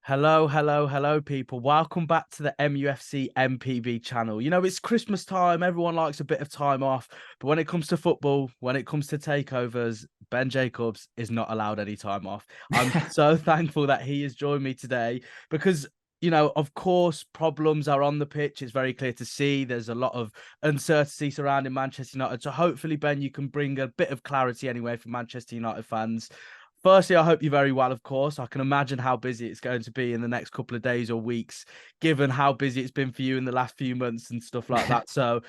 Hello, hello, hello, people. Welcome back to the MUFCMPB channel. You know, it's Christmas time. Everyone likes a bit of time off. But when it comes to football, when it comes to takeovers, Ben Jacobs is not allowed any time off. I'm so thankful that he has joined me today because, you know, of course, problems are on the pitch. It's very clear to see. There's a lot of uncertainty surrounding Manchester United. So hopefully, Ben, you can bring a bit of clarity anyway for Manchester United fans. Firstly, I hope you're very well, of course. I can imagine how busy it's going to be in the next couple of days or weeks, given how busy it's been for you in the last few months and stuff like that. So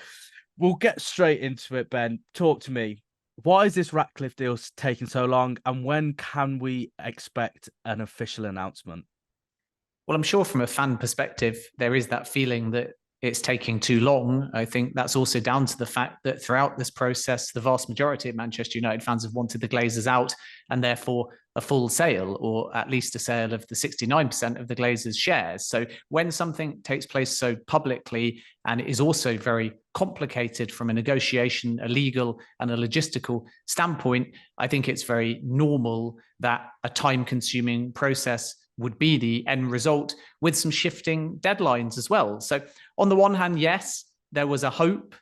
we'll get straight into it, Ben. Talk to me. Why is this Ratcliffe deal taking so long? And when can we expect an official announcement? Well, I'm sure from a fan perspective, there is that feeling that it's taking too long. I think that's also down to the fact that throughout this process, the vast majority of Manchester United fans have wanted the Glazers out and therefore a full sale, or at least a sale of the 69% of the Glazers' shares. So when something takes place so publicly and it is also very complicated from a negotiation, a legal and a logistical standpoint, I think it's very normal that a time-consuming process would be the end result, with some shifting deadlines as well. So on the one hand, yes, there was a hope,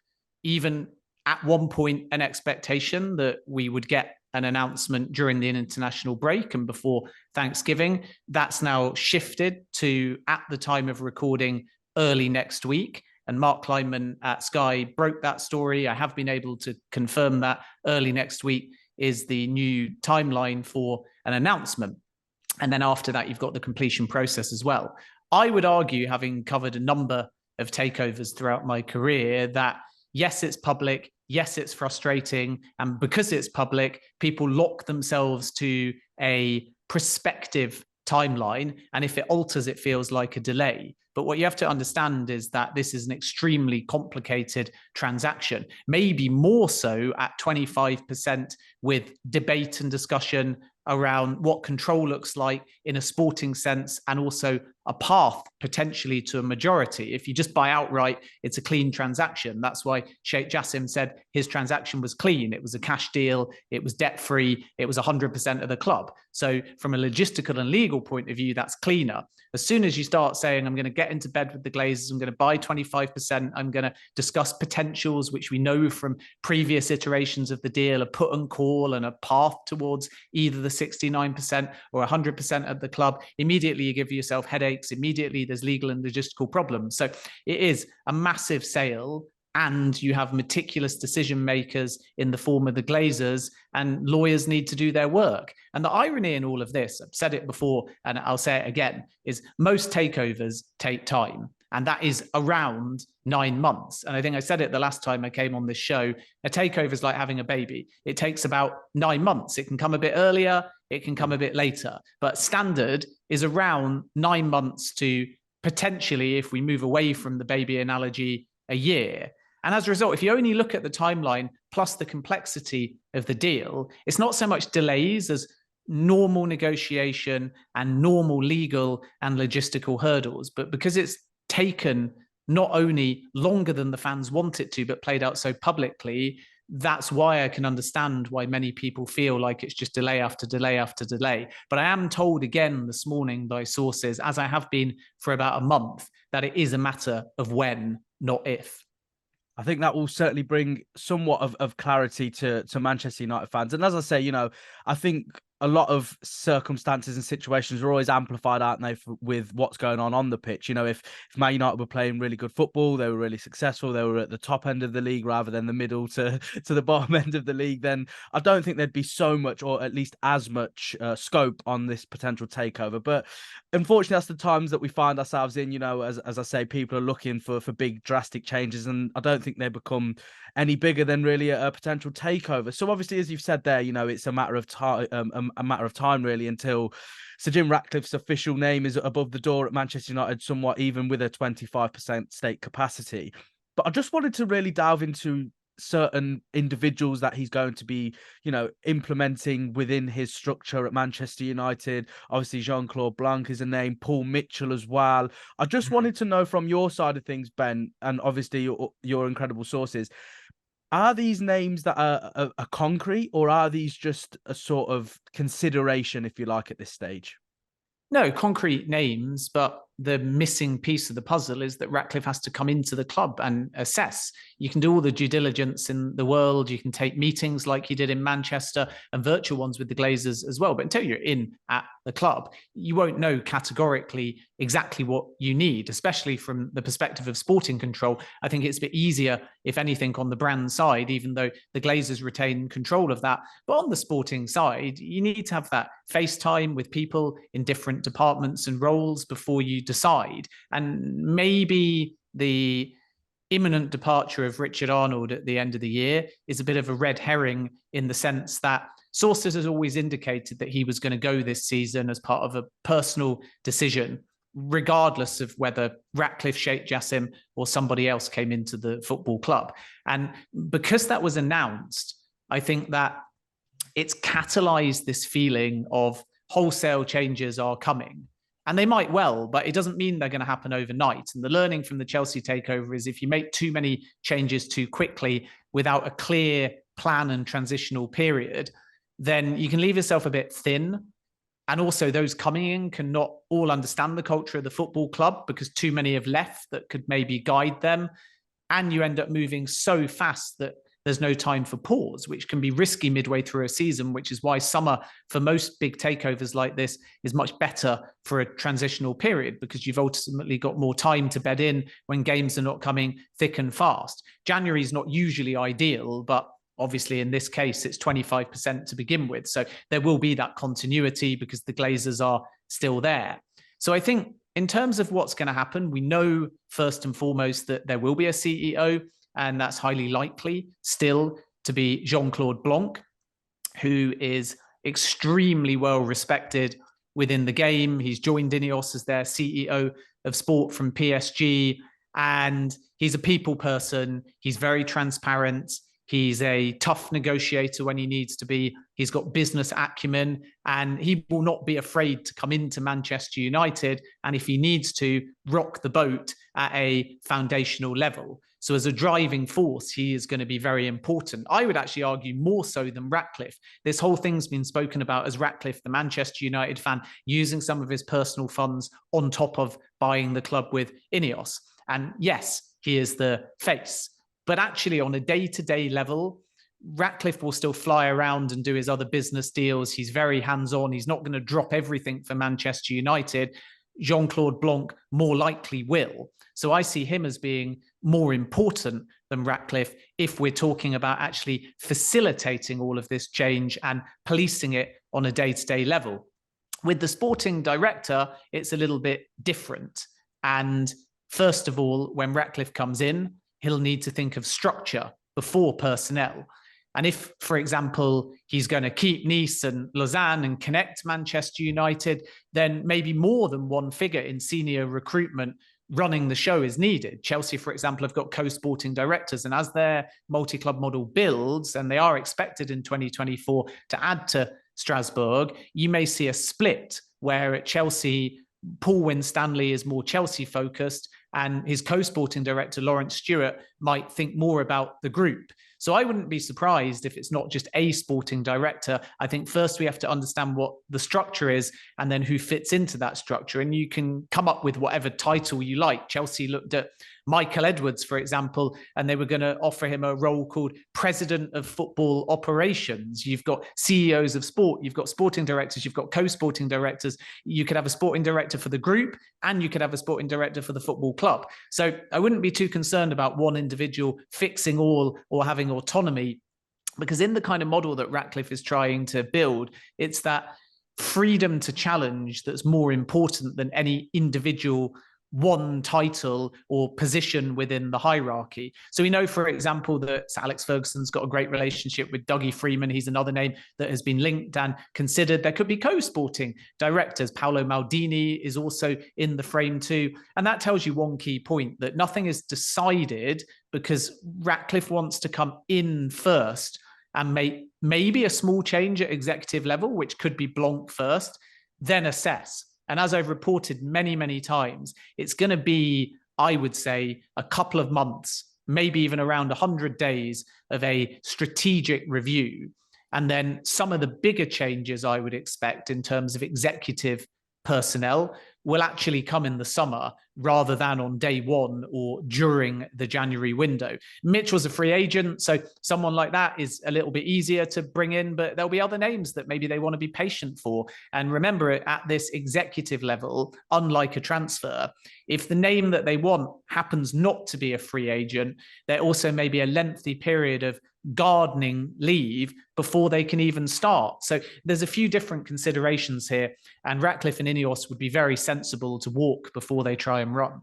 even at one point, an expectation that we would get an announcement during the international break and before Thanksgiving. That's now shifted to, at the time of recording, early next week. And Mark Kleinman at Sky broke that story. I have been able to confirm that early next week is the new timeline for an announcement. And then after that, you've got the completion process as well. I would argue, having covered a number of takeovers throughout my career, that yes, it's public, yes, it's frustrating. And because it's public, people lock themselves to a prospective timeline. And if it alters, it feels like a delay. But what you have to understand is that this is an extremely complicated transaction, maybe more so at 25%, with debate and discussion around what control looks like in a sporting sense, and also a path potentially to a majority. If you just buy outright, it's a clean transaction. That's why Sheikh Jassim said his transaction was clean. It was a cash deal. It was debt-free. It was 100% of the club. So from a logistical and legal point of view, that's cleaner. As soon as you start saying, I'm going to get into bed with the Glazers, I'm going to buy 25%, I'm going to discuss potentials, which we know from previous iterations of the deal, a put and call and a path towards either the 69% or 100% of the club, immediately you give yourself headaches. Immediately there's legal and logistical problems. So it is a massive sale, and you have meticulous decision makers in the form of the Glazers, and lawyers need to do their work. And the irony in all of this, I've said it before and I'll say it again, is most takeovers take time. And that is around 9 months. And I think I said it the last time I came on this show, a takeover is like having a baby. It takes about 9 months. It can come a bit earlier, it can come a bit later. But standard is around 9 months to potentially, if we move away from the baby analogy, a year. And as a result, if you only look at the timeline plus the complexity of the deal, it's not so much delays as normal negotiation and normal legal and logistical hurdles. But because it's taken not only longer than the fans want it to, but played out so publicly, that's why I can understand why many people feel like it's just delay after delay after delay. But I am told again this morning by sources, as I have been for about a month, that it is a matter of when, not if. I think that will certainly bring somewhat of clarity to Manchester United fans. And as I say, you know, I think a lot of circumstances and situations are always amplified, aren't they, with what's going on the pitch. You know, if Man United were playing really good football, they were really successful, they were at the top end of the league rather than the middle to the bottom end of the league, then I don't think there'd be so much, or at least as much scope on this potential takeover. But unfortunately, that's the times that we find ourselves in. You know, as I say, people are looking for big drastic changes, and I don't think they become any bigger than really a potential takeover. So obviously, as you've said there, you know, it's a matter of time, really, until Sir Jim Ratcliffe's official name is above the door at Manchester United, somewhat, even with a 25% stake capacity. But I just wanted to really delve into certain individuals that he's going to be, you know, implementing within his structure at Manchester United. Obviously, Jean-Claude Blanc is a name, Paul Mitchell as well. I just wanted to know from your side of things, Ben, and obviously your incredible sources, are these names that are concrete, or are these just a sort of consideration, if you like, at this stage? No concrete names, but the missing piece of the puzzle is that Ratcliffe has to come into the club and assess. You can do all the due diligence in the world. You can take meetings like he did in Manchester and virtual ones with the Glazers as well. But until you're in at the club, you won't know categorically exactly what you need, especially from the perspective of sporting control. I think it's a bit easier, if anything, on the brand side, even though the Glazers retain control of that. But on the sporting side, you need to have that face time with people in different departments and roles before you decide. And maybe the imminent departure of Richard Arnold at the end of the year is a bit of a red herring, in the sense that sources has always indicated that he was going to go this season as part of a personal decision, regardless of whether Ratcliffe, Sheikh Jassim or somebody else came into the football club. And because that was announced, I think that it's catalyzed this feeling of wholesale changes are coming. And they might well, but it doesn't mean they're going to happen overnight. And the learning from the Chelsea takeover is if you make too many changes too quickly without a clear plan and transitional period, then you can leave yourself a bit thin. And also those coming in cannot all understand the culture of the football club because too many have left that could maybe guide them. And you end up moving so fast that there's no time for pause, which can be risky midway through a season, which is why summer for most big takeovers like this is much better for a transitional period, because you've ultimately got more time to bed in when games are not coming thick and fast. January is not usually ideal, but obviously in this case, it's 25% to begin with. So there will be that continuity because the Glazers are still there. So I think in terms of what's going to happen, we know first and foremost that there will be a CEO, and that's highly likely still to be Jean-Claude Blanc, who is extremely well respected within the game. He's joined Ineos as their CEO of sport from PSG, and he's a people person. He's very transparent. He's a tough negotiator when he needs to be. He's got business acumen, and he will not be afraid to come into Manchester United, and if he needs to, rock the boat at a foundational level. So as a driving force, he is going to be very important. I would actually argue more so than Ratcliffe. This whole thing's been spoken about as Ratcliffe, the Manchester United fan, using some of his personal funds on top of buying the club with Ineos. And yes, he is the face. But actually on a day-to-day level, Ratcliffe will still fly around and do his other business deals. He's very hands-on. He's not going to drop everything for Manchester United. Jean-Claude Blanc more likely will. So I see him as being more important than Ratcliffe if we're talking about actually facilitating all of this change and policing it on a day-to-day level. With the sporting director, it's a little bit different. And first of all, when Ratcliffe comes in, he'll need to think of structure before personnel. And if, for example, he's going to keep Nice and Lausanne and connect Manchester United, then maybe more than one figure in senior recruitment running the show is needed. Chelsea, for example, have got co-sporting directors, and as their multi-club model builds, and they are expected in 2024 to add to Strasbourg, you may see a split where at Chelsea, Paul Winstanley is more Chelsea focused and his co-sporting director, Lawrence Stewart, might think more about the group. So I wouldn't be surprised if it's not just a sporting director. I think first we have to understand what the structure is and then who fits into that structure. And you can come up with whatever title you like. Chelsea looked at Michael Edwards, for example, and they were going to offer him a role called President of Football Operations. You've got CEOs of sport, you've got sporting directors, you've got co-sporting directors. You could have a sporting director for the group and you could have a sporting director for the football club. So I wouldn't be too concerned about one individual fixing all or having autonomy, because in the kind of model that Ratcliffe is trying to build, it's that freedom to challenge that's more important than any individual one title or position within the hierarchy. So we know, for example, that Alex Ferguson's got a great relationship with Dougie Freeman. He's another name that has been linked and considered. There could be co-sporting directors. Paolo Maldini is also in the frame too. And that tells you one key point, that nothing is decided because Ratcliffe wants to come in first and make maybe a small change at executive level, which could be Blanc first, then assess. And as I've reported many, many times, it's going to be, I would say, a couple of months, maybe even around 100 days of a strategic review. And then some of the bigger changes I would expect in terms of executive personnel will actually come in the summer rather than on day one or during the January window. Mitch was a free agent, so someone like that is a little bit easier to bring in, but there'll be other names that maybe they want to be patient for. And remember, at this executive level, unlike a transfer, if the name that they want happens not to be a free agent, there also may be a lengthy period of gardening leave before they can even start. So there's a few different considerations here, and Ratcliffe and Ineos would be very sensible to walk before they try and run.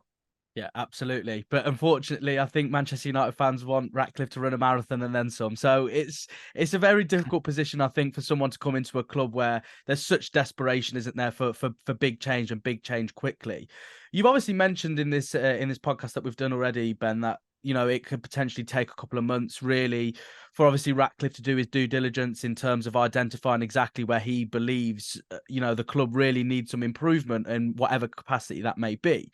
Yeah, absolutely. But unfortunately, I think Manchester United fans want Ratcliffe to run a marathon and then some. So it's a very difficult position, I think, for someone to come into a club where there's such desperation, isn't there, for big change and big change quickly. You've obviously mentioned in this podcast that we've done already, Ben, that it could potentially take a couple of months, really, for obviously Ratcliffe to do his due diligence in terms of identifying exactly where he believes, the club really needs some improvement in whatever capacity that may be.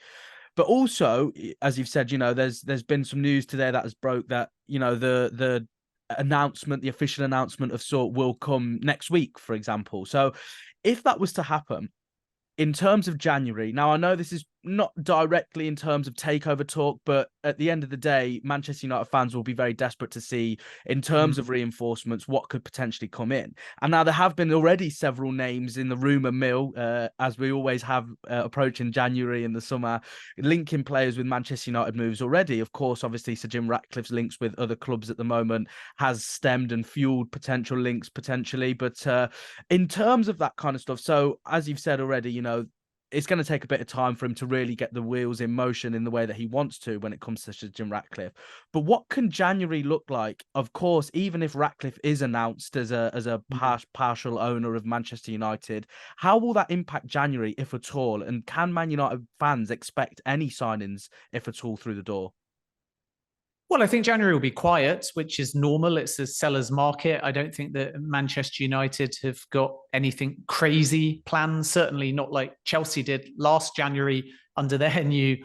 But also, as you've said, there's been some news today that has broke that, the announcement, the official announcement of sort will come next week, for example. So if that was to happen, in terms of January, now I know this is not directly in terms of takeover talk, but at the end of the day, Manchester United fans will be very desperate to see, in terms of reinforcements, what could potentially come in. And now there have been already several names in the rumour mill, as we always have approaching January in the summer, linking players with Manchester United moves already. Of course, obviously, Sir Jim Ratcliffe's links with other clubs at the moment has stemmed and fueled potential links potentially. But in terms of that kind of stuff, so as you've said already, it's going to take a bit of time for him to really get the wheels in motion in the way that he wants to when it comes to Sir Jim Ratcliffe. But what can January look like? Of course, even if Ratcliffe is announced as a partial owner of Manchester United, how will that impact January, if at all? And can Man United fans expect any signings, if at all, through the door? Well, I think January will be quiet, which is normal. It's a seller's market. I don't think that Manchester United have got anything crazy planned, certainly not like Chelsea did last January under their new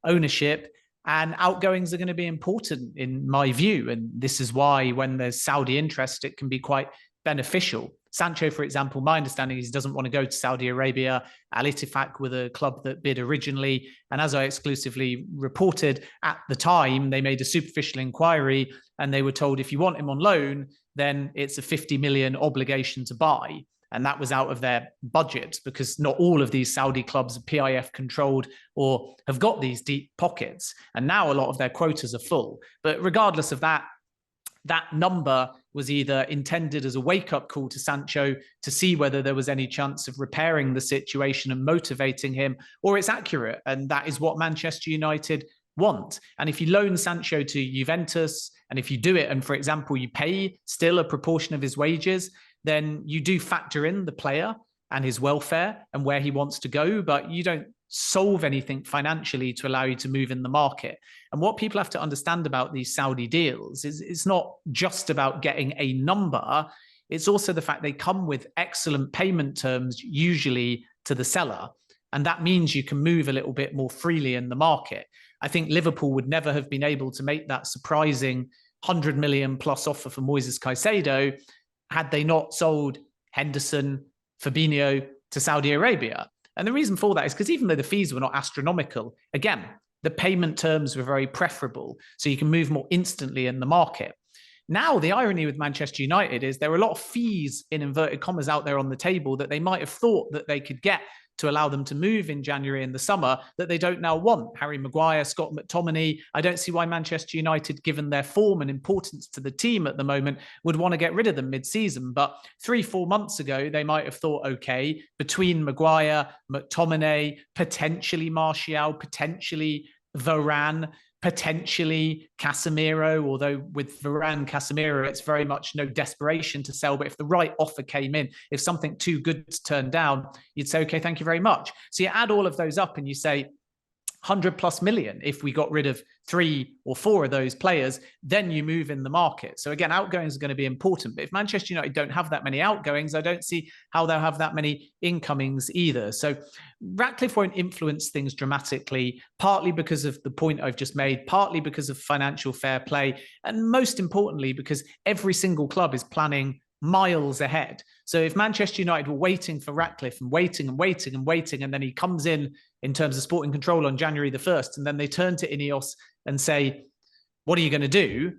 ownership. And outgoings are going to be important in my view. And this is why when there's Saudi interest, it can be quite beneficial. Sancho, for example, my understanding is he doesn't want to go to Saudi Arabia. Al Ittifaq were the club that bid originally. And as I exclusively reported at the time, they made a superficial inquiry and they were told, if you want him on loan, then it's a 50 million obligation to buy. And that was out of their budget because not all of these Saudi clubs are PIF controlled or have got these deep pockets. And now a lot of their quotas are full. But regardless of that, that number was either intended as a wake-up call to Sancho to see whether there was any chance of repairing the situation and motivating him, or it's accurate. And that is what Manchester United want. And if you loan Sancho to Juventus, and if you do it, and for example, you pay still a proportion of his wages, then you do factor in the player and his welfare and where he wants to go, but you don't solve anything financially to allow you to move in the market. And what people have to understand about these Saudi deals is it's not just about getting a number. It's also the fact they come with excellent payment terms, usually to the seller. And that means you can move a little bit more freely in the market. I think Liverpool would never have been able to make that surprising 100 million plus offer for Moises Caicedo had they not sold Henderson, Fabinho to Saudi Arabia. And the reason for that is because even though the fees were not astronomical, again, the payment terms were very preferable. So you can move more instantly in the market. Now, the irony with Manchester United is there are a lot of fees in inverted commas out there on the table that they might have thought that they could get to allow them to move in January and the summer that they don't now want. Harry Maguire, Scott McTominay. I don't see why Manchester United, given their form and importance to the team at the moment, would want to get rid of them mid-season. But 3-4 months ago, they might have thought, okay, between Maguire, McTominay, potentially Martial, potentially Varane, potentially Casemiro, although with Varane, Casemiro, it's very much no desperation to sell. But if the right offer came in, if something too good to turn down, you'd say, okay, thank you very much. So you add all of those up and you say 100+ million. If we got rid of 3 or 4 of those players, then you move in the market. So again, outgoings are going to be important. But if Manchester United don't have that many outgoings, I don't see how they'll have that many incomings either. So Ratcliffe won't influence things dramatically, partly because of the point I've just made, partly because of financial fair play, and most importantly, because every single club is planning miles ahead. So if Manchester United were waiting for Ratcliffe and waiting and waiting and waiting, and then he comes in terms of sporting control on January the 1st, and then they turn to Ineos and say, what are you going to do?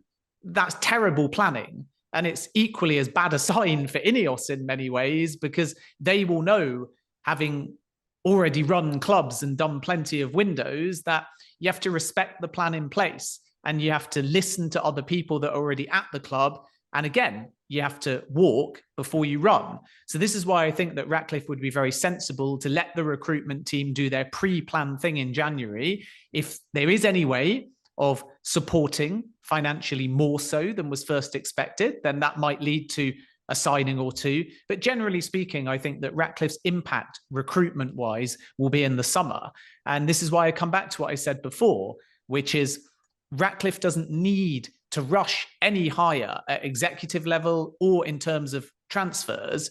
That's terrible planning. And it's equally as bad a sign for Ineos in many ways, because they will know, having already run clubs and done plenty of windows, that you have to respect the plan in place and you have to listen to other people that are already at the club. And again, you have to walk before you run. So this is why I think that Ratcliffe would be very sensible to let the recruitment team do their pre-planned thing in January. If there is any way of supporting financially more so than was first expected, then that might lead to a signing or two. But generally speaking, I think that Ratcliffe's impact recruitment-wise will be in the summer. And this is why I come back to what I said before, which is Ratcliffe doesn't need to rush any higher at executive level or in terms of transfers,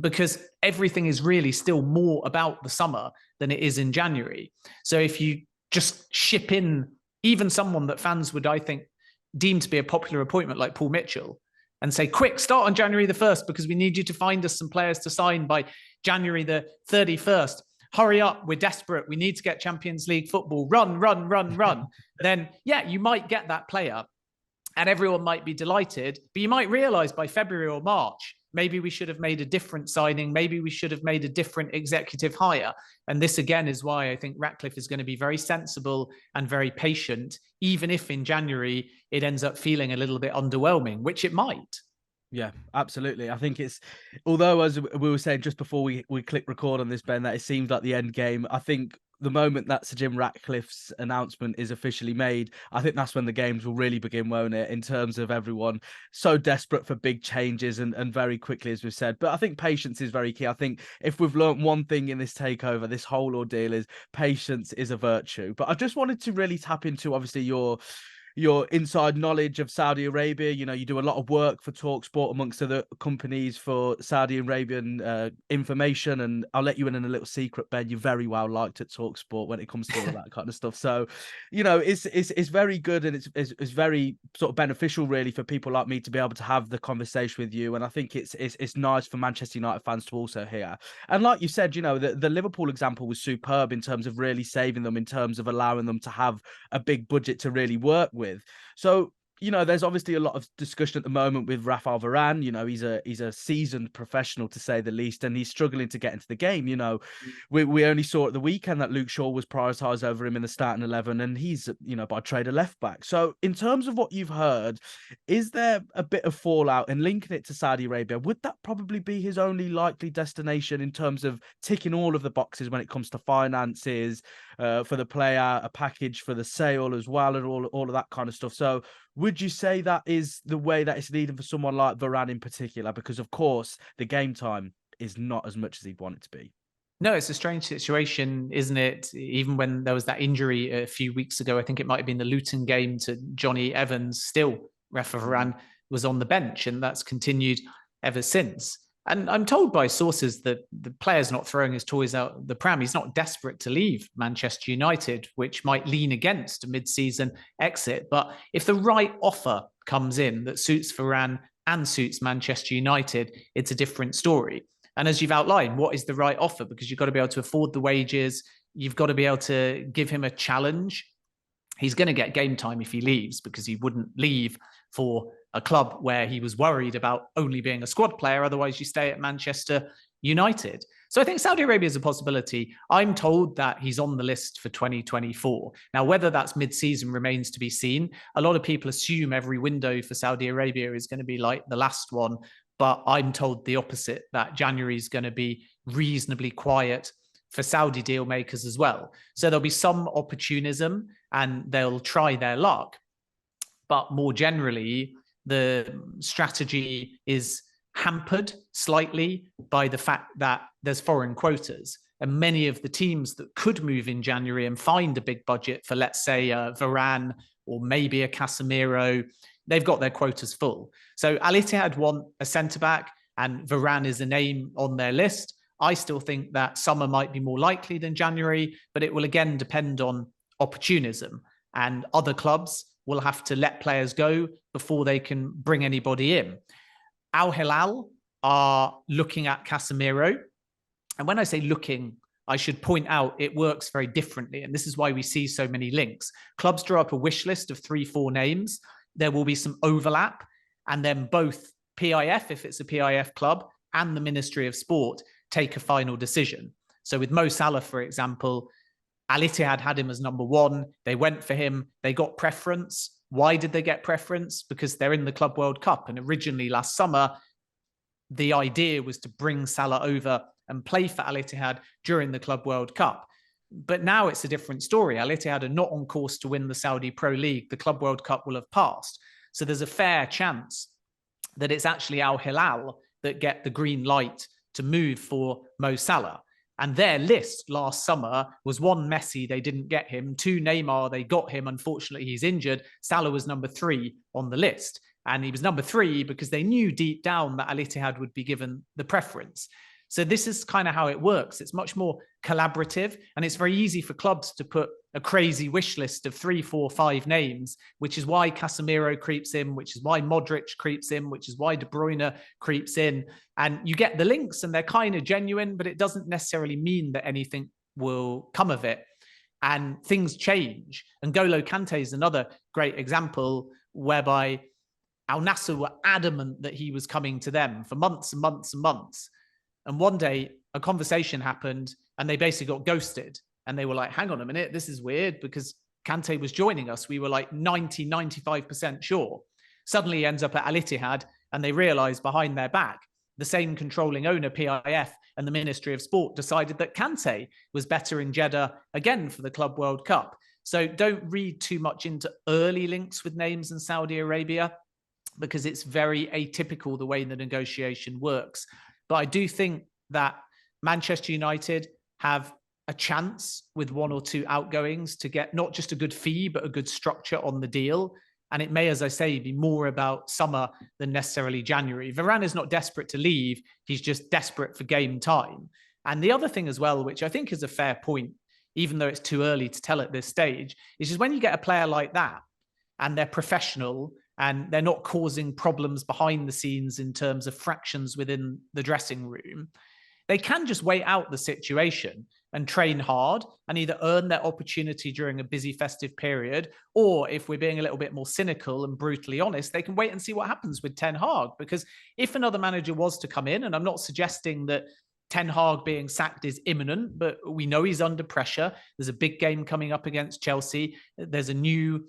because everything is really still more about the summer than it is in January. So if you just ship in even someone that fans would, I think, deem to be a popular appointment like Paul Mitchell, and say, quick, start on January the 1st, because we need you to find us some players to sign by January the 31st. Hurry up, we're desperate. We need to get Champions League football. Run, run, run, run. Then, yeah, you might get that player and everyone might be delighted, but you might realize by February or March, maybe we should have made a different signing. Maybe we should have made a different executive hire. And this, again, is why I think Ratcliffe is going to be very sensible and very patient, even if in January it ends up feeling a little bit underwhelming, which it might. Yeah, absolutely. I think it's, although as we were saying just before we click record on this, Ben, that it seems like the end game. I think the moment that Sir Jim Ratcliffe's announcement is officially made, I think that's when the games will really begin, won't it? In terms of everyone so desperate for big changes and very quickly, as we've said. But I think patience is very key. I think if we've learned one thing in this takeover, this whole ordeal, is patience is a virtue. But I just wanted to really tap into, obviously, your inside knowledge of Saudi Arabia. You know, you do a lot of work for TalkSport amongst other companies for Saudi Arabian information, and I'll let you in a little secret, Ben. You're very well liked at TalkSport when it comes to all of that kind of stuff. So, you know, it's very good, and it's very sort of beneficial, really, for people like me to be able to have the conversation with you. And I think it's nice for Manchester United fans to also hear. And like you said, you know, the Liverpool example was superb in terms of really saving them, in terms of allowing them to have a big budget to really work with. So, you know, there's obviously a lot of discussion at the moment with Rafael Varane. You know, he's a seasoned professional, to say the least, and he's struggling to get into the game. You know, we only saw at the weekend that Luke Shaw was prioritised over him in the starting 11, and he's, you know, by trade a left back. So in terms of what you've heard, is there a bit of fallout in linking it to Saudi Arabia? Would that probably be his only likely destination in terms of ticking all of the boxes when it comes to finances, for the player, a package for the sale as well, and all of that kind of stuff? So would you say that is the way that it's leading for someone like Varane in particular? Because, of course, the game time is not as much as he'd want it to be. No, it's a strange situation, isn't it? Even when there was that injury a few weeks ago, I think it might have been the Luton game, to Johnny Evans, still Rafa Varane was on the bench, and that's continued ever since. And I'm told by sources that the player's not throwing his toys out the pram. He's not desperate to leave Manchester United, which might lean against a mid-season exit. But if the right offer comes in that suits Varane and suits Manchester United, it's a different story. And as you've outlined, what is the right offer? Because you've got to be able to afford the wages. You've got to be able to give him a challenge. He's going to get game time if he leaves, because he wouldn't leave for a club where he was worried about only being a squad player. Otherwise, you stay at Manchester United. So I think Saudi Arabia is a possibility. I'm told that he's on the list for 2024. Now, whether that's mid-season remains to be seen. A lot of people assume every window for Saudi Arabia is going to be like the last one, but I'm told the opposite, that January is going to be reasonably quiet for Saudi deal makers as well. So there'll be some opportunism and they'll try their luck. But more generally, the strategy is hampered slightly by the fact that there's foreign quotas. And many of the teams that could move in January and find a big budget for, let's say, Varane or maybe a Casemiro, they've got their quotas full. So Al Ittihad want a centre-back, and Varane is a name on their list. I still think that summer might be more likely than January, but it will again depend on opportunism, and other clubs will have to let players go before they can bring anybody in. Al Hilal are looking at Casemiro. And when I say looking, I should point out it works very differently. And this is why we see so many links. Clubs draw up a wish list of 3-4 names. There will be some overlap. And then both PIF, if it's a PIF club, and the Ministry of Sport take a final decision. So with Mo Salah, for example, Al Ittihad had him as number one. They went for him. They got preference. Why did they get preference? Because they're in the Club World Cup. And originally last summer, the idea was to bring Salah over and play for Al Ittihad during the Club World Cup. But now it's a different story. Al Ittihad are not on course to win the Saudi Pro League. The Club World Cup will have passed. So there's a fair chance that it's actually Al Hilal that get the green light to move for Mo Salah. And their list last summer was 1, Messi, they didn't get him. 2, Neymar, they got him. Unfortunately, he's injured. Salah was number 3 on the list. And he was number 3 because they knew deep down that Al Ittihad would be given the preference. So this is kind of how it works. It's much more collaborative, and it's very easy for clubs to put a crazy wish list of 3, 4, 5 names, which is why Casemiro creeps in, which is why Modric creeps in, which is why De Bruyne creeps in. And you get the links and they're kind of genuine, but it doesn't necessarily mean that anything will come of it. And things change. And N'Golo Kante is another great example whereby Al Nassr were adamant that he was coming to them for months and months and months. And one day a conversation happened and they basically got ghosted. And they were like, hang on a minute, this is weird because Kante was joining us. We were like 90, 95% sure. Suddenly he ends up at Al Ittihad and they realized behind their back, the same controlling owner, PIF, and the Ministry of Sport decided that Kante was better in Jeddah again for the Club World Cup. So don't read too much into early links with names in Saudi Arabia because it's very atypical the way the negotiation works. But I do think that Manchester United have a chance with 1 or 2 outgoings to get not just a good fee, but a good structure on the deal. And it may, as I say, be more about summer than necessarily January. Varane is not desperate to leave. He's just desperate for game time. And the other thing as well, which I think is a fair point, even though it's too early to tell at this stage, is just when you get a player like that and they're professional and they're not causing problems behind the scenes in terms of fractions within the dressing room, they can just wait out the situation and train hard and either earn their opportunity during a busy festive period, or if we're being a little bit more cynical and brutally honest, they can wait and see what happens with Ten Hag. Because if another manager was to come in, and I'm not suggesting that Ten Hag being sacked is imminent, but we know he's under pressure. There's a big game coming up against Chelsea. There's a new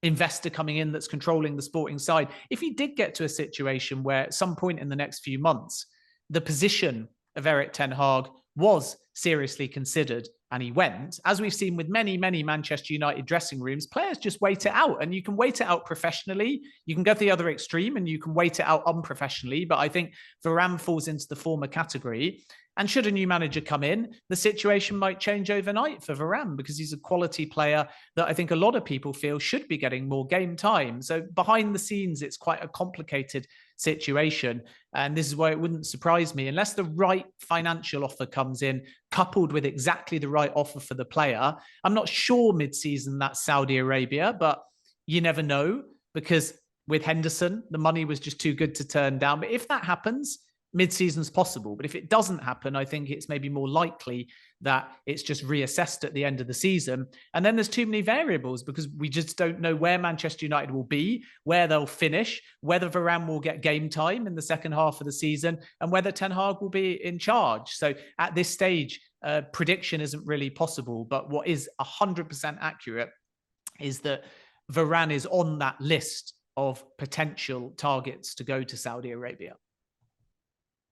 investor coming in that's controlling the sporting side. If he did get to a situation where at some point in the next few months, the position of Eric Ten Hag was seriously considered and he went, as we've seen with many, many Manchester United dressing rooms, players just wait it out. And you can wait it out professionally. You can go to the other extreme and you can wait it out unprofessionally. But I think Varane falls into the former category. And should a new manager come in, the situation might change overnight for Varane because he's a quality player that I think a lot of people feel should be getting more game time. So behind the scenes, it's quite a complicated situation. And this is why it wouldn't surprise me, unless the right financial offer comes in, coupled with exactly the right offer for the player. I'm not sure mid-season that's Saudi Arabia, but you never know because with Henderson, the money was just too good to turn down. But if that happens, mid-season's possible. But if it doesn't happen, I think it's maybe more likely that it's just reassessed at the end of the season. And then there's too many variables because we just don't know where Manchester United will be, where they'll finish, whether Varane will get game time in the second half of the season, and whether Ten Hag will be in charge. So at this stage, prediction isn't really possible. But what is 100% accurate is that Varane is on that list of potential targets to go to Saudi Arabia.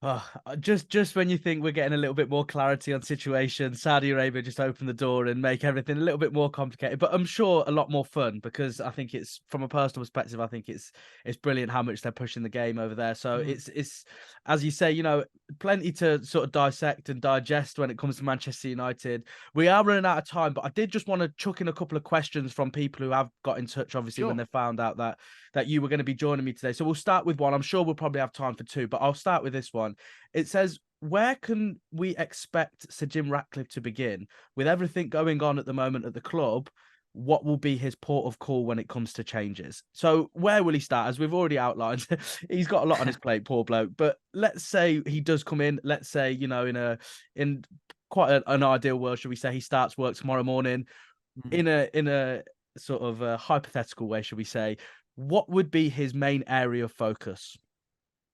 Oh, just when you think we're getting a little bit more clarity on situation, Saudi Arabia just open the door and make everything a little bit more complicated, but I'm sure a lot more fun because I think it's, from a personal perspective, I think it's brilliant how much they're pushing the game over there. So it's as you say, you know, plenty to sort of dissect and digest when it comes to Manchester United. We are running out of time, but I did just want to chuck in a couple of questions from people who have got in touch, obviously, when they found out that you were going to be joining me today. So we'll start with one. I'm sure we'll probably have time for 2, but I'll start with this one. It says, where can we expect Sir Jim Ratcliffe to begin with everything going on at the moment at the club? what will be his port of call when it comes to changes? So where will he start? As we've already outlined, he's got a lot on his plate, poor bloke. But let's say he does come in. Let's say, you know, in quite an ideal world, should we say, he starts work tomorrow morning. In a sort of a hypothetical way, should we say, what would be his main area of focus?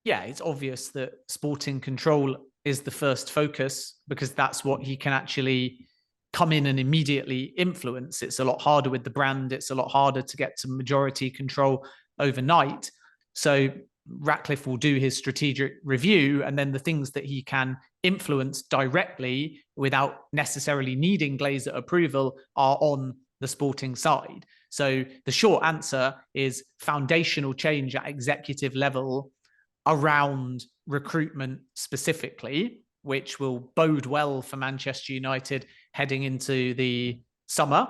Yeah, it's obvious that sporting control is the first focus because that's what he can actually come in and immediately influence. It's a lot harder with the brand. It's a lot harder to get to majority control overnight. So Ratcliffe will do his strategic review, and then the things that he can influence directly without necessarily needing Glazer approval are on the sporting side. So the short answer is foundational change at executive level around recruitment specifically, which will bode well for Manchester United heading into the summer.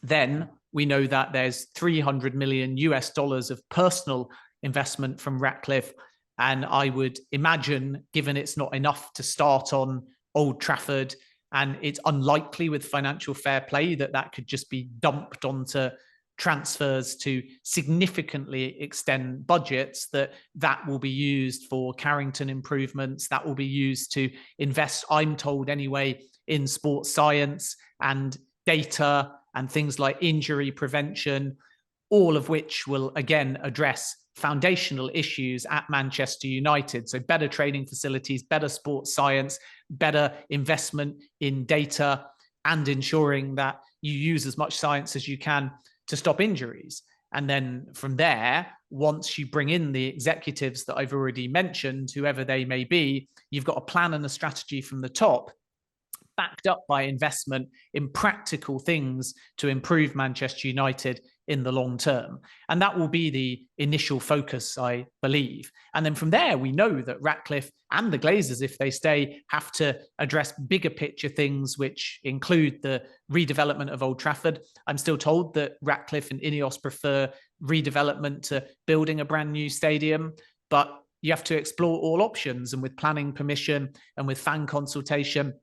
Then we know that there's 300 million US dollars of personal investment from Ratcliffe. And I would imagine, given it's not enough to start on Old Trafford, and it's unlikely with financial fair play that could just be dumped onto transfers to significantly extend budgets, that will be used for Carrington improvements, that will be used to invest, I'm told anyway, in sports science and data and things like injury prevention, all of which will again address foundational issues at Manchester United. So better training facilities, better sports science, better investment in data, and ensuring that you use as much science as you can to stop injuries. And then from there, once you bring in the executives that I've already mentioned, whoever they may be, you've got a plan and a strategy from the top, backed up by investment in practical things to improve Manchester United in the long term. And that will be the initial focus, I believe. And then from there, we know that Ratcliffe and the Glazers, if they stay, have to address bigger picture things, which include the redevelopment of Old Trafford. I'm still told that Ratcliffe and Ineos prefer redevelopment to building a brand new stadium, but you have to explore all options. And with planning permission and with fan consultation,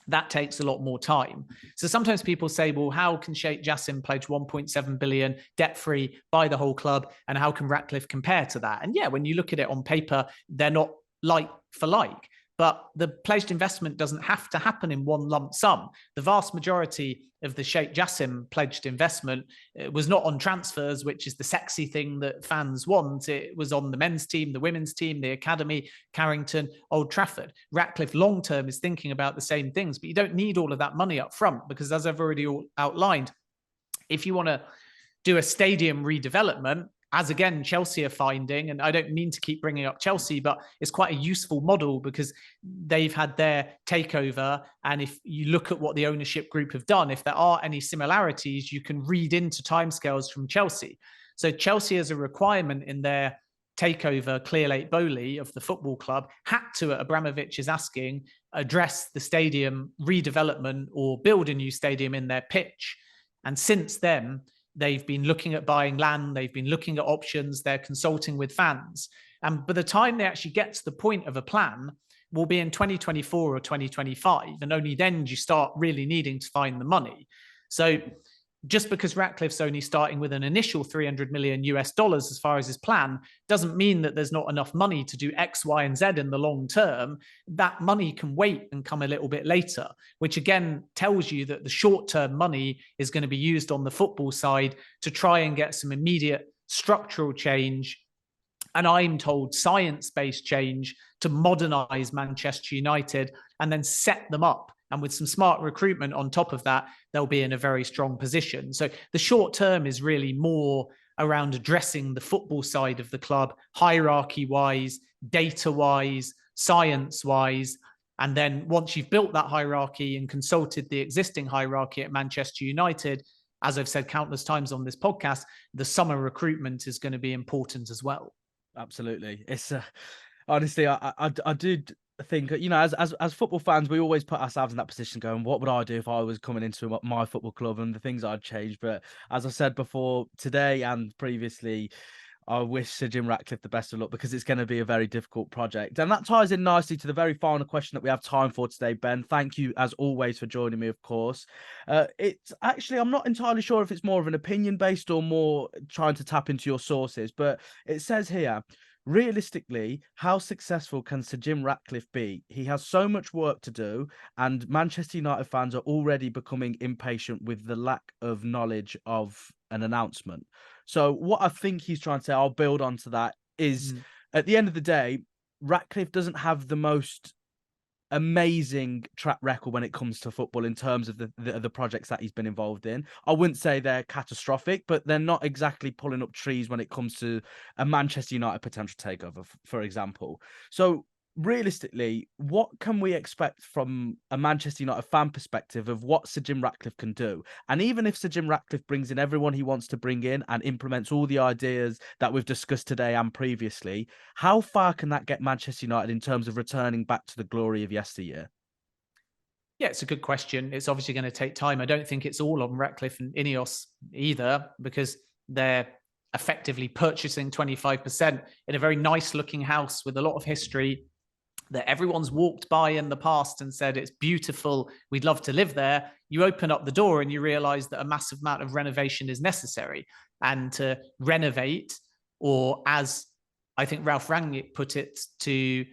that takes a lot more time. So sometimes people say, well, how can Sheikh Jassim pledge 1.7 billion debt-free, buy the whole club, and how can Ratcliffe compare to that? And yeah, when you look at it on paper, they're not like for like. But the pledged investment doesn't have to happen in one lump sum. The vast majority of the Sheikh Jassim pledged investment was not on transfers, which is the sexy thing that fans want. It was on the men's team, the women's team, the academy, Carrington, Old Trafford. Ratcliffe long-term is thinking about the same things, but you don't need all of that money up front because, as I've already outlined, if you want to do a stadium redevelopment, as again, Chelsea are finding, and I don't mean to keep bringing up Chelsea, but it's quite a useful model because they've had their takeover. And if you look at what the ownership group have done, if there are any similarities, you can read into timescales from Chelsea. So Chelsea, as a requirement in their takeover, Clear Lake Bowley of the football club, had to, at Abramovich is asking, address the stadium redevelopment or build a new stadium in their pitch. And since then, they've been looking at buying land. They've been looking at options. They're consulting with fans. And by the time they actually get to the point of a plan, will be in 2024 or 2025. And only then do you start really needing to find the money. So just because Ratcliffe's only starting with an initial 300 million US dollars as far as his plan doesn't mean that there's not enough money to do X, Y, and Z in the long term. That money can wait and come a little bit later, which again tells you that the short-term money is going to be used on the football side to try and get some immediate structural change. And I'm told science-based change to modernize Manchester United and then set them up. And with some smart recruitment on top of that, they'll be in a very strong position. So the short term is really more around addressing the football side of the club, hierarchy-wise, data-wise, science-wise. And then once you've built that hierarchy and consulted the existing hierarchy at Manchester United, as I've said countless times on this podcast, the summer recruitment is going to be important as well. Absolutely. It's honestly, I did think, you know, as football fans, we always put ourselves in that position going, what would I do if I was coming into my football club and the things I'd change? But as I said before today and previously, I wish Sir Jim Ratcliffe the best of luck, because it's going to be a very difficult project. And that ties in nicely to the very final question that we have time for today, Ben. Thank you, as always, for joining me, of course. It's actually, I'm not entirely sure if it's more of an opinion-based or more trying to tap into your sources, but it says here, realistically, how successful can Sir Jim Ratcliffe be? He has so much work to do, and Manchester United fans are already becoming impatient with the lack of knowledge of an announcement. So what I think he's trying to say, I'll build onto that, is at the end of the day, Ratcliffe doesn't have the most amazing track record when it comes to football in terms of the projects that he's been involved in. I wouldn't say they're catastrophic, but they're not exactly pulling up trees when it comes to a Manchester United potential takeover, for example. So realistically, what can we expect from a Manchester United fan perspective of what Sir Jim Ratcliffe can do? And even if Sir Jim Ratcliffe brings in everyone he wants to bring in and implements all the ideas that we've discussed today and previously, how far can that get Manchester United in terms of returning back to the glory of yesteryear? Yeah, it's a good question. It's obviously going to take time. I don't think it's all on Ratcliffe and Ineos either, because they're effectively purchasing 25% in a very nice looking house with a lot of history that everyone's walked by in the past and said, it's beautiful, we'd love to live there. You open up the door and you realize that a massive amount of renovation is necessary. And to renovate, or as I think Ralph Rangnick put it, to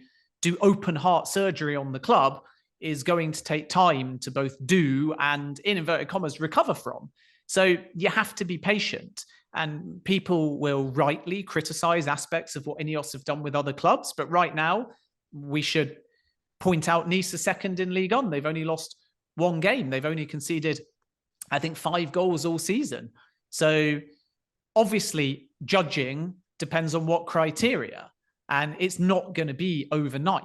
do open heart surgery on the club, is going to take time to both do and, in inverted commas, recover from. So you have to be patient. And people will rightly criticize aspects of what Ineos have done with other clubs. But right now, we should point out Nice are second in Ligue 1. They've only lost one game. They've only conceded, I think, 5 goals all season. So obviously, judging depends on what criteria. And it's not going to be overnight.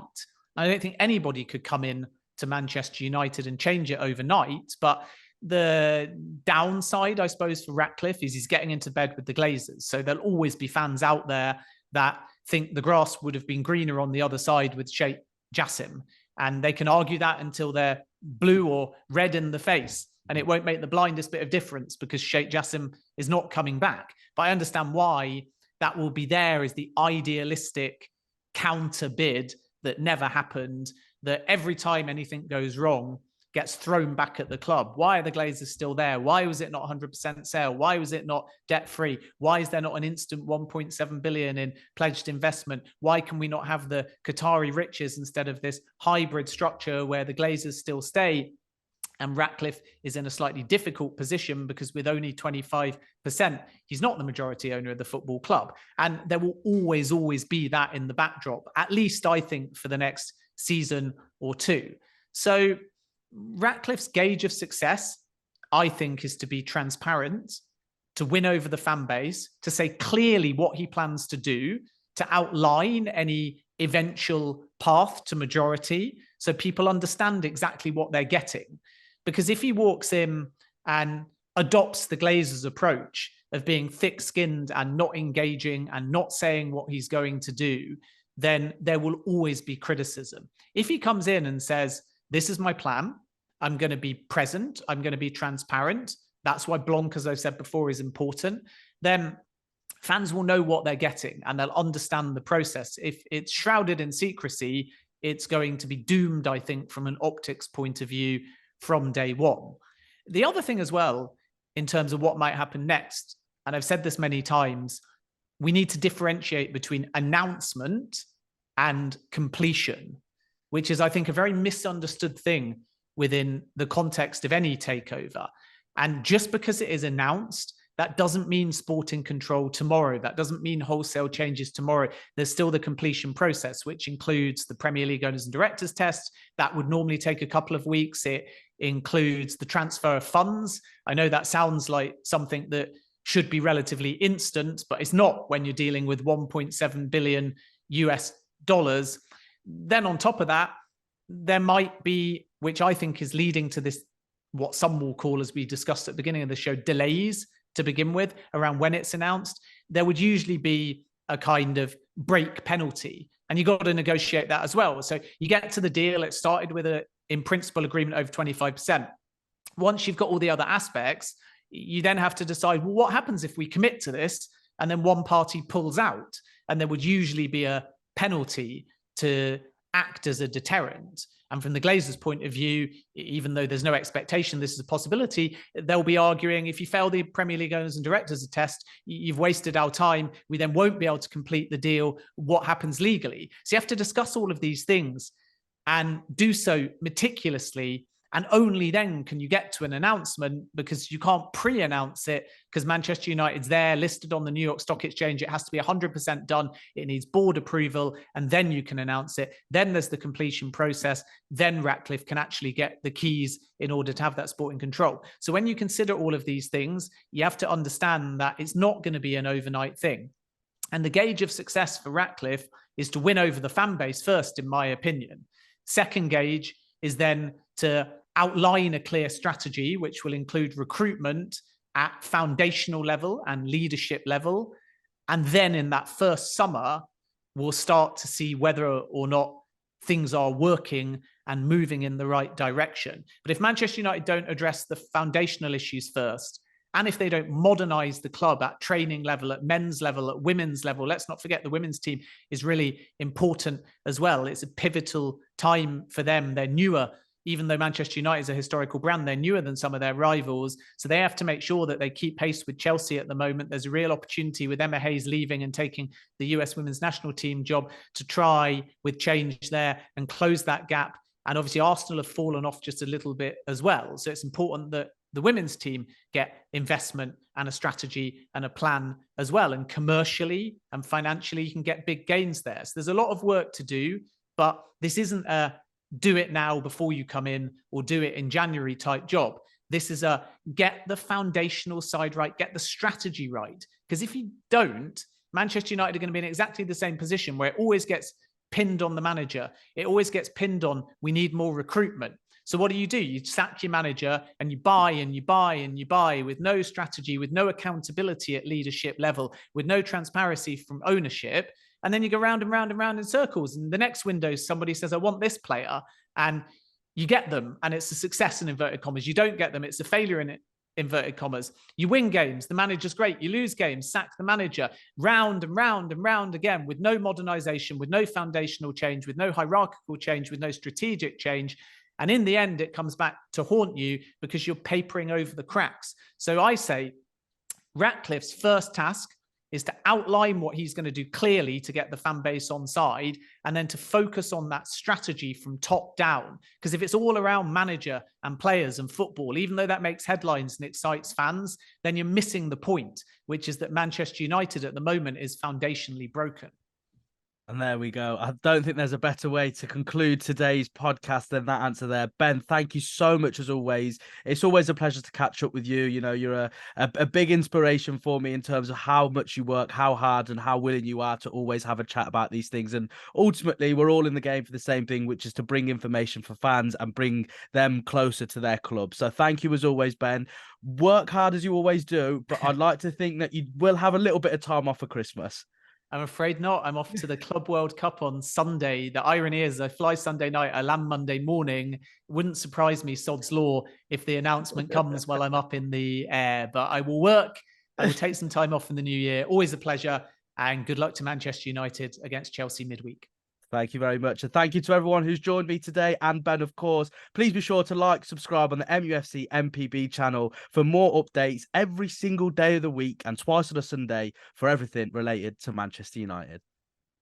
I don't think anybody could come in to Manchester United and change it overnight. But the downside, I suppose, for Ratcliffe is he's getting into bed with the Glazers. So there'll always be fans out there that think the grass would have been greener on the other side with Sheikh Jassim. And they can argue that until they're blue or red in the face. And it won't make the blindest bit of difference because Sheikh Jassim is not coming back. But I understand why that will be there as the idealistic counter bid that never happened, that every time anything goes wrong, gets thrown back at the club. Why are the Glazers still there? Why was it not 100% sale? Why was it not debt-free? Why is there not an instant 1.7 billion in pledged investment? Why can we not have the Qatari riches instead of this hybrid structure where the Glazers still stay? And Ratcliffe is in a slightly difficult position because with only 25%, he's not the majority owner of the football club. And there will always be that in the backdrop, at least I think for the next season or two. So Ratcliffe's gauge of success, I think, is to be transparent, to win over the fan base, to say clearly what he plans to do, to outline any eventual path to majority so people understand exactly what they're getting. Because if he walks in and adopts the Glazers' approach of being thick-skinned and not engaging and not saying what he's going to do, then there will always be criticism. If he comes in and says, this is my plan, I'm going to be present, I'm going to be transparent, that's why Blanc, as I've said before, is important, then fans will know what they're getting and they'll understand the process. If it's shrouded in secrecy, it's going to be doomed, I think, from an optics point of view from day one. The other thing as well, in terms of what might happen next, and I've said this many times, we need to differentiate between announcement and completion, which is, I think, a very misunderstood thing within the context of any takeover. And just because it is announced, that doesn't mean sporting control tomorrow. That doesn't mean wholesale changes tomorrow. There's still the completion process, which includes the Premier League owners and directors test. That would normally take a couple of weeks. It includes the transfer of funds. I know that sounds like something that should be relatively instant, but it's not when you're dealing with 1.7 billion US dollars. Then on top of that, there might be, which I think is leading to this, what some will call, as we discussed at the beginning of the show, delays to begin with around when it's announced. There would usually be a kind of break penalty, and you got to negotiate that as well. So you get to the deal, it started with a in principle agreement over 25%. Once you've got all the other aspects, you then have to decide, well, what happens if we commit to this and then one party pulls out, and there would usually be a penalty to act as a deterrent. And from the Glazers' point of view, even though there's no expectation this is a possibility, they'll be arguing, if you fail the Premier League owners and directors test, you've wasted our time. We then won't be able to complete the deal. What happens legally? So you have to discuss all of these things and do so meticulously. And only then can you get to an announcement, because you can't pre-announce it, because Manchester United's there listed on the New York Stock Exchange. It has to be 100% done. It needs board approval, and then you can announce it. Then there's the completion process. Then Ratcliffe can actually get the keys in order to have that sporting control. So when you consider all of these things, you have to understand that it's not going to be an overnight thing. And the gauge of success for Ratcliffe is to win over the fan base first, in my opinion. Second gauge is then to outline a clear strategy, which will include recruitment at foundational level and leadership level. And then in that first summer, we'll start to see whether or not things are working and moving in the right direction. But if Manchester United don't address the foundational issues first, and if they don't modernize the club at training level, at men's level, at women's level, let's not forget the women's team is really important as well. It's a pivotal time for them. They're newer. Even though Manchester United is a historical brand, they're newer than some of their rivals. So they have to make sure that they keep pace with Chelsea at the moment. There's a real opportunity with Emma Hayes leaving and taking the US women's national team job to try with change there and close that gap. And obviously Arsenal have fallen off just a little bit as well. So it's important that the women's team get investment and a strategy and a plan as well. And commercially and financially, you can get big gains there. So there's a lot of work to do, but this isn't a do it now before you come in or do it in January type job. This is a get the foundational side right, get the strategy right. Because if you don't, Manchester United are going to be in exactly the same position where it always gets pinned on the manager. It always gets pinned on, we need more recruitment. So what do? You sack your manager and you buy and you buy and you buy with no strategy, with no accountability at leadership level, with no transparency from ownership. And then you go round and round and round in circles. And the next window, somebody says, I want this player. And you get them. And it's a success in inverted commas. You don't get them. It's a failure in inverted commas. You win games. The manager's great. You lose games. Sack the manager. Round and round and round again with no modernization, with no foundational change, with no hierarchical change, with no strategic change. And in the end, it comes back to haunt you because you're papering over the cracks. So I say Ratcliffe's first task is to outline what he's going to do clearly to get the fan base on side, and then to focus on that strategy from top down. Because if it's all around manager and players and football, even though that makes headlines and excites fans, then you're missing the point, which is that Manchester United at the moment is foundationally broken. And there we go. I don't think there's a better way to conclude today's podcast than that answer there. Ben, thank you so much as always. It's always a pleasure to catch up with you. You know, you're a big inspiration for me in terms of how much you work, how hard and how willing you are to always have a chat about these things. And ultimately, we're all in the game for the same thing, which is to bring information for fans and bring them closer to their club. So thank you as always, Ben. Work hard as you always do, but I'd like to think that you will have a little bit of time off for Christmas. I'm afraid not. I'm off to the Club World Cup on Sunday. The irony is I fly Sunday night, I land Monday morning. It wouldn't surprise me, sod's law, if the announcement comes while I'm up in the air. But I will work. I will take some time off in the new year. Always a pleasure. And good luck to Manchester United against Chelsea midweek. Thank you very much. And thank you to everyone who's joined me today and Ben, of course. Please be sure to like, subscribe on the MUFCMPB channel for more updates every single day of the week and twice on a Sunday for everything related to Manchester United.